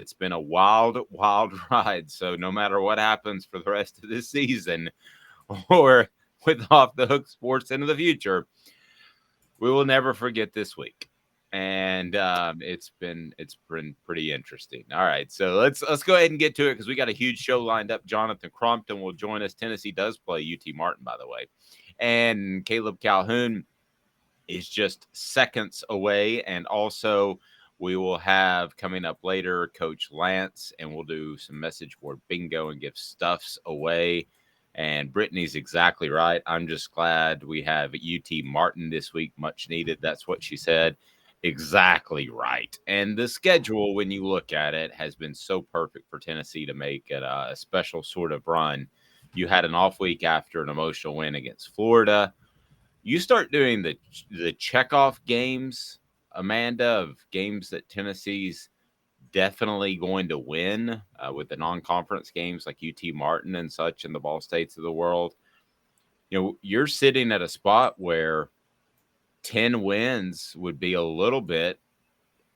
It's been a wild, wild ride. So no matter what happens for the rest of this season or with Off the Hook Sports into the future, we will never forget this week. And it's been pretty interesting. All right, so let's go ahead and get to it because we got a huge show lined up. Jonathan Crompton will join us. Tennessee does play UT Martin, by the way, and Caleb Calhoun is just seconds away. And also, we will have coming up later Coach Lance, and we'll do some message board bingo and give stuffs away. And Brittany's exactly right. I'm just glad we have UT Martin this week, much needed. That's what she said. Exactly right. And the schedule, when you look at it, has been so perfect for Tennessee to make it a special sort of run. You had an off week after an emotional win against Florida. You start doing the checkoff games, Amanda, of games that Tennessee's definitely going to win with the non-conference games like UT Martin and such in the Ball States of the world. You're sitting at a spot where 10 wins would be a little bit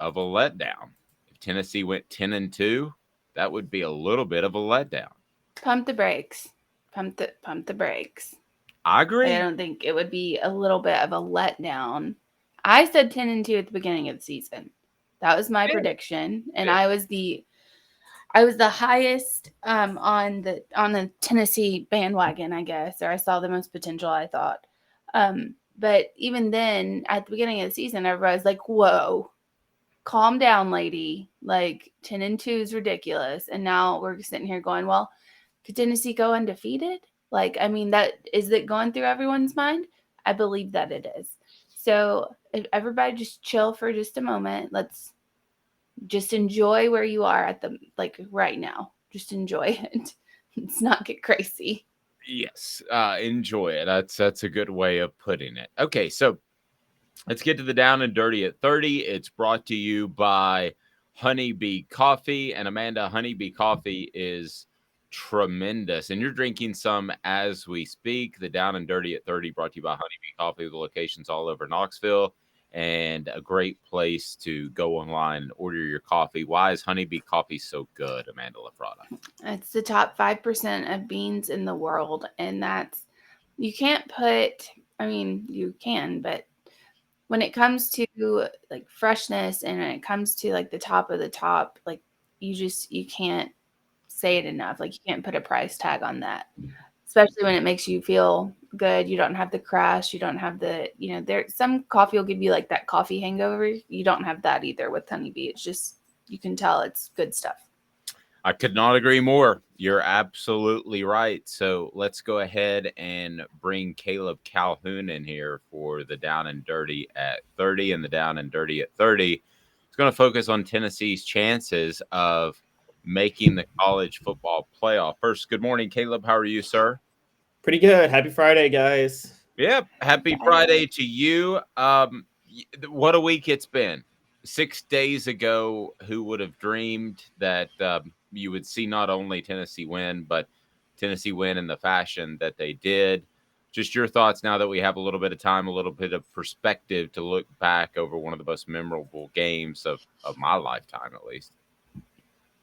of a letdown. If Tennessee went 10-2, that would be a little bit of a letdown. Pump the brakes. Pump the brakes. I Like, I agree. don't think it would be a little bit of a letdown. I said 10-2 at the beginning of the season. That was my prediction, and Yeah. I was the highest on the Tennessee bandwagon, I guess, or I saw the most potential, I thought. But even then, at the beginning of the season, everybody was like, "Whoa, calm down, lady. Like 10-2 is ridiculous." And now we're sitting here going, "Well, could Tennessee go undefeated?" Like, I mean, that is it going through everyone's mind? I believe that it is. So if everybody just chill for just a moment. Let's just enjoy where you are at the like right now. Just enjoy it. Let's not get crazy. Yes, enjoy it. That's a good way of putting it. Okay, so let's get to the down and dirty at 30. It's brought to you by Honeybee Coffee. And Amanda, Honeybee Coffee is tremendous. And you're drinking some as we speak. The down and dirty at 30 brought to you by Honeybee Coffee, with locations all over Knoxville. And a great place to go online and order your coffee. Why is Honeybee Coffee so good, Amanda LaFratta? It's the top 5% of beans in the world. And that's, you can't put, I mean, you can, but when it comes to like freshness and when it comes to like the top of the top, like you can't say it enough. Like you can't put a price tag on that, especially when it makes you feel good. You don't have the crash. You don't have there, some coffee will give you like that coffee hangover. You don't have that either with Honeybee. It's just, you can tell it's good stuff. I could not agree more. You're absolutely right. So let's go ahead and bring Caleb Calhoun in here for the down and dirty at 30. And the down and dirty at 30 is going to focus on Tennessee's chances of making the college football playoff. First, good morning, Caleb. How are you, sir? Pretty good. Happy Friday, guys. Yep. Happy Friday to you. What a week it's been. 6 days ago, who would have dreamed that you would see not only Tennessee win, but Tennessee win in the fashion that they did? Just your thoughts now that we have a little bit of time, a little bit of perspective to look back over one of the most memorable games of my lifetime, at least.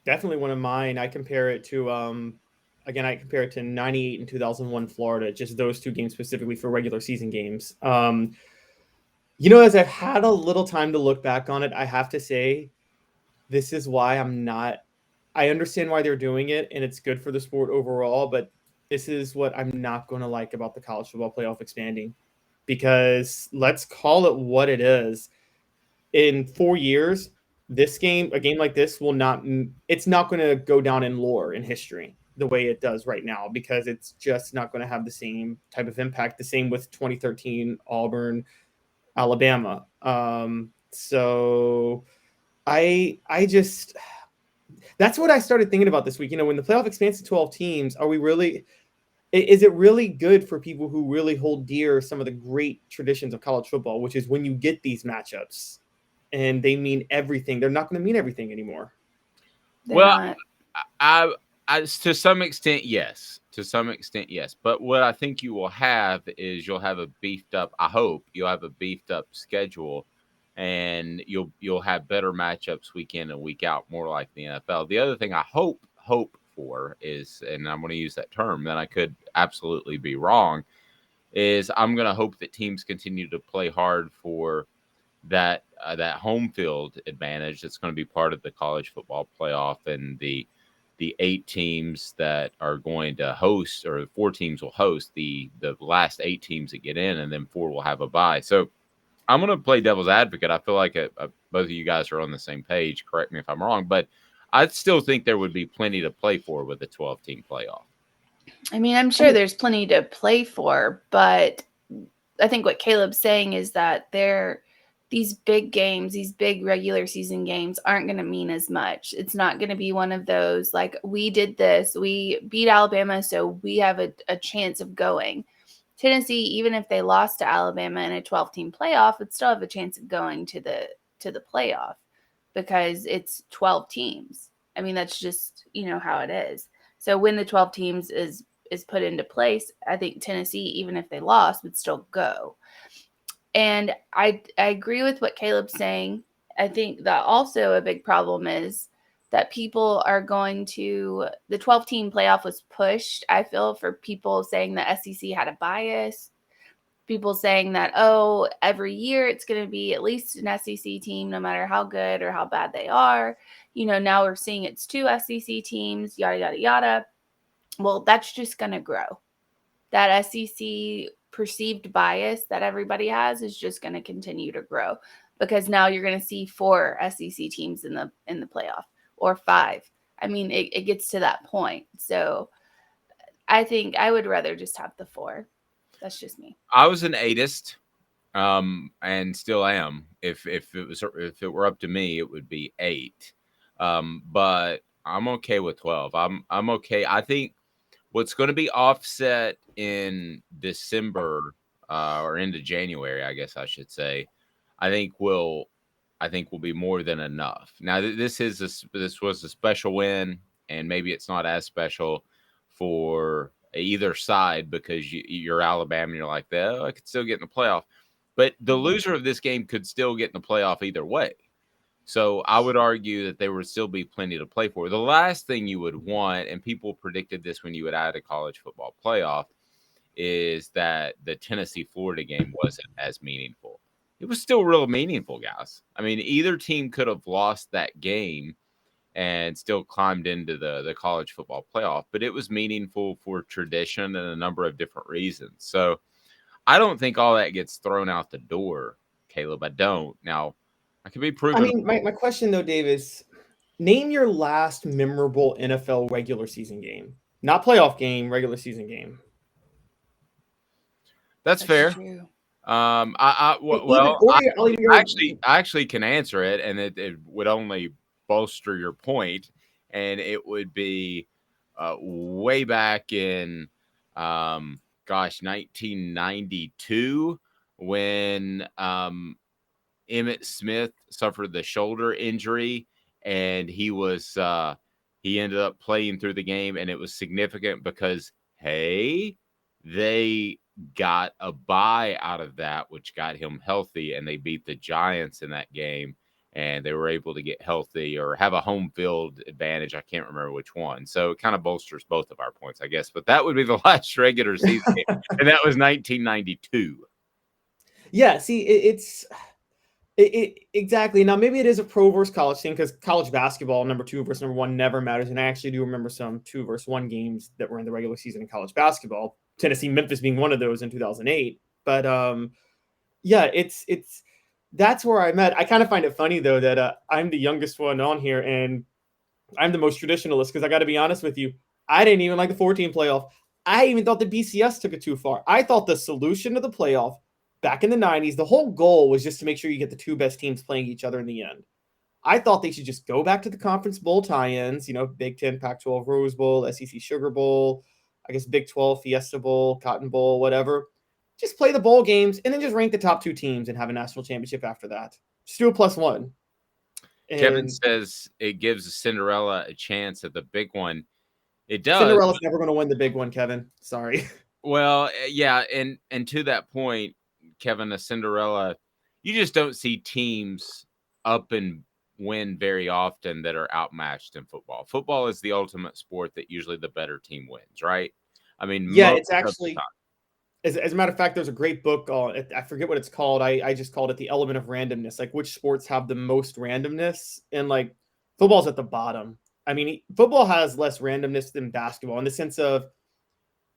Definitely one of mine. I compare it to again, I compare it to 98 and 2001 Florida, just those two games specifically for regular season games. As I've had a little time to look back on it, I have to say this is why I understand why they're doing it and it's good for the sport overall, but this is what I'm not going to like about the college football playoff expanding, because let's call it what it is. In 4 years, a game like this it's not going to go down in lore in history the way it does right now, because it's just not going to have the same type of impact. The same with 2013 Auburn, Alabama. So I just, that's what I started thinking about this week. When the playoff expands to 12 teams, is it really good for people who really hold dear some of the great traditions of college football, which is when you get these matchups and they mean everything, they're not going to mean everything anymore. They're Well, not. I to some extent, yes. To some extent, yes. But what I think you will have is you'll have a beefed up. I hope you'll have a beefed up schedule and you'll have better matchups week in and week out, more like the NFL. The other thing I hope for is, and I'm going to use that term, then I could absolutely be wrong, is I'm going to hope that teams continue to play hard for that home field advantage that's going to be part of the college football playoff, and the 8 teams that are going to host, or 4 teams will host the last 8 teams that get in, and then 4 will have a bye. So I'm going to play devil's advocate. I feel like both of you guys are on the same page. Correct me if I'm wrong, but I still think there would be plenty to play for with a 12-team playoff. I mean, I'm sure there's plenty to play for, but I think what Caleb's saying is that these big games, these big regular season games aren't going to mean as much. It's not going to be one of those like, we did this, we beat Alabama, so we have a chance of going. Tennessee, even if they lost to Alabama in a 12-team playoff, would still have a chance of going to the playoff because it's 12 teams. I mean, that's just, how it is. So when the 12 teams is put into place, I think Tennessee, even if they lost, would still go. And I agree with what Caleb's saying. I think that also a big problem is that people are going to – the 12-team playoff was pushed, I feel, for people saying the SEC had a bias. People saying that, every year it's going to be at least an SEC team, no matter how good or how bad they are. Now we're seeing it's 2 SEC teams, yada, yada, yada. Well, that's just going to grow. That SEC perceived bias that everybody has is just going to continue to grow, because now you're going to see 4 SEC teams in the playoff, or 5. I mean, it gets to that point. So I think I would rather just have the 4. That's just me. I was an 8ist, and still am. If it were up to me, it would be 8. But I'm okay with 12. I'm okay. I think what's going to be offset in December, or into January, I guess I should say, I think will be more than enough. Now, this was a special win, and maybe it's not as special for either side, because you're Alabama and you're like, I could still get in the playoff. But the loser of this game could still get in the playoff either way. So I would argue that there would still be plenty to play for. The last thing you would want, and people predicted this when you would add a college football playoff, is that the Tennessee-Florida game wasn't as meaningful. It was still real meaningful, guys. I mean, either team could have lost that game and still climbed into the college football playoff, but it was meaningful for tradition and a number of different reasons. So I don't think all that gets thrown out the door, Caleb. I don't. Now, I can be proven. I mean, my question, though, Dave, is name your last memorable NFL regular season game. Not playoff game, regular season game. That's fair. True. I actually can answer it, and it would only bolster your point, and it would be way back in 1992, when Emmitt Smith suffered the shoulder injury, and he ended up playing through the game, and it was significant because, hey, they got a bye out of that, which got him healthy, and they beat the Giants in that game, and they were able to get healthy or have a home field advantage. I can't remember which one. So it kind of bolsters both of our points, I guess. But that would be the last regular season game, and that was 1992. Yeah, see, it's exactly. Now, maybe it is a pro versus college thing, because college basketball, number 2 versus number 1 never matters. And I actually do remember some 2 versus 1 games that were in the regular season in college basketball. Tennessee, Memphis being one of those in 2008. But yeah, that's where I'm at. I kind of find it funny, though, that I'm the youngest one on here, and I'm the most traditionalist, because I got to be honest with you, I didn't even like the 14 playoff. I even thought the BCS took it too far. I thought the solution to the playoff back in the 90s, the whole goal was just to make sure you get the 2 best teams playing each other in the end. I thought they should just go back to the Conference Bowl tie-ins, Big 10, Pac-12 Rose Bowl, SEC Sugar Bowl, I guess Big 12 Fiesta Bowl, Cotton Bowl, whatever. Just play the bowl games and then just rank the top 2 teams and have a national championship after that. Just do a +1. Kevin says it gives Cinderella a chance at the big one. It does. Cinderella's never going to win the big one, Kevin. Sorry. Well, yeah, and to that point, Kevin, a Cinderella, you just don't see teams up and win very often that are outmatched in football. Football is the ultimate sport that usually the better team wins, right? I mean, Yeah, most it's of the actually, time. as a matter of fact, there's a great book on, I forget what it's called. I just called it The Element of Randomness, like which sports have the most randomness. And like football's at the bottom. I mean, football has less randomness than basketball in the sense of,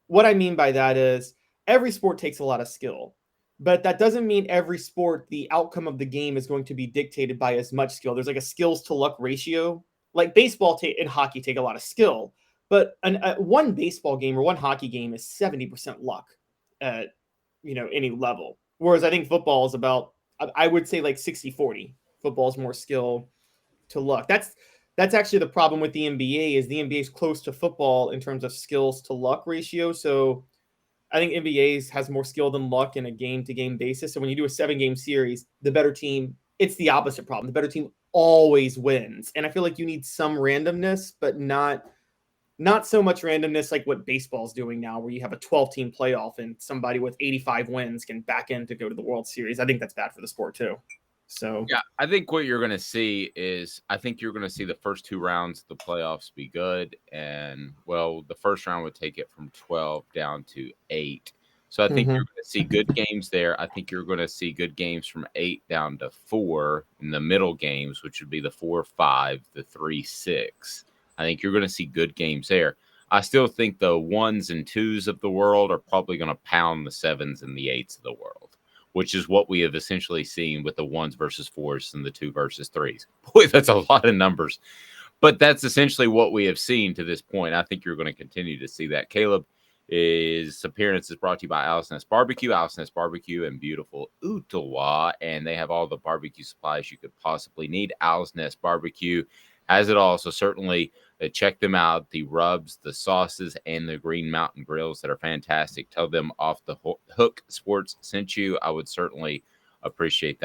what I mean by that is every sport takes a lot of skill, but that doesn't mean every sport, the outcome of the game is going to be dictated by as much skill. There's like a skills to luck ratio. Like baseball and hockey take a lot of skill, but one baseball game or one hockey game is 70% luck at any level. Whereas I think football is about, I would say like 60-40. Football is more skill to luck. That's actually the problem with the NBA is the NBA is close to football in terms of skills to luck ratio. So I think NBA has more skill than luck in a game to game basis. So when you do a 7-game series, the better team, it's the opposite problem. The better team always wins. And I feel like you need some randomness, but not so much randomness like what baseball's doing now, where you have a 12-team playoff and somebody with 85 wins can back in to go to the World Series. I think that's bad for the sport too. So Yeah, I think what you're going to see is I think you're going to see the first 2 rounds of the playoffs be good. And, well, the first round would take it from 12 down to 8. So I think you're going to see good games there. I think you're going to see good games from 8 down to 4 in the middle games, which would be the 4-5, the 3-6. I think you're going to see good games there. I still think the 1s and 2s of the world are probably going to pound the 7s and the 8s of the world, which is what we have essentially seen with the 1s versus 4s and the 2 versus 3s. Boy, that's a lot of numbers. But that's essentially what we have seen to this point. I think you're going to continue to see that. Caleb, his appearance is brought to you by Alice Nest Barbecue, Alice Nest Barbecue in beautiful Ottawa, and they have all the barbecue supplies you could possibly need. Alice Nest Barbecue has it all, so certainly check them out. The rubs, the sauces, and the Green Mountain grills that are fantastic. Tell them Off the Hook Sports sent you. I would certainly appreciate that.